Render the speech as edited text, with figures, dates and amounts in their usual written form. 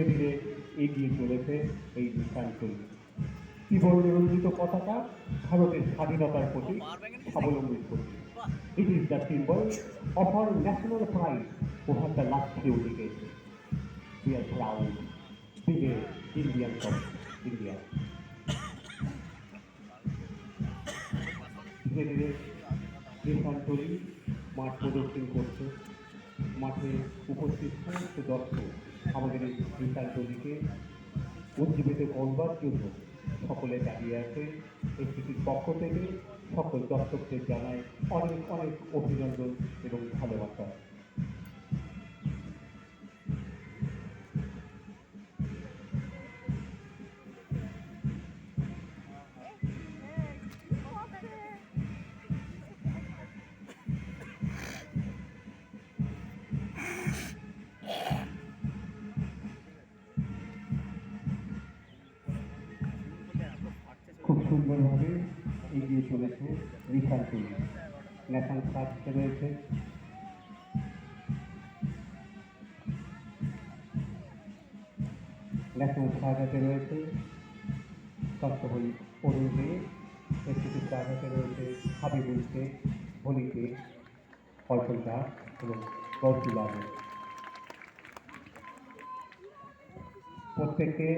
ধীরে ধীরে এগিয়ে চলেছে এই নিশানচলি। ত্রিবর্ণে রঞ্জিত পতাকা ভারতের স্বাধীনতার প্রতি স্বাবলম্বীর প্রতীক। It is the symbol of our national pride over the last few decades. We are proud to be Indians of India. ধীরে ধীরে নিশানচলি মাঠ প্রদক্ষিণ করছে। মাঠে উপস্থিত সমস্ত দর্শক আমাদের এই নিশানচলিকে উজ্জীবিত করবার জন্য সকলে দাঁড়িয়ে আছে। এসিপির পক্ষ থেকে সকল দর্শকদের জানায় অনেক অনেক অভিনন্দন এবং ভালোবাসা। খুব সুন্দরভাবে এগিয়ে চলেছে নিশানচলি। ন্যাশনাল ফ্ল্যাগ রয়েছে, ন্যাশনাল ফ্ল্যাগ হাতে রয়েছে কনস্টেবল অরুণ দে, এসিপি ফ্ল্যাগ হাতে রয়েছে হাবিবুল শেখ, হলি শেখ, ফয়সল দাস এবং গৌসুল আহমেদ। প্রত্যেককে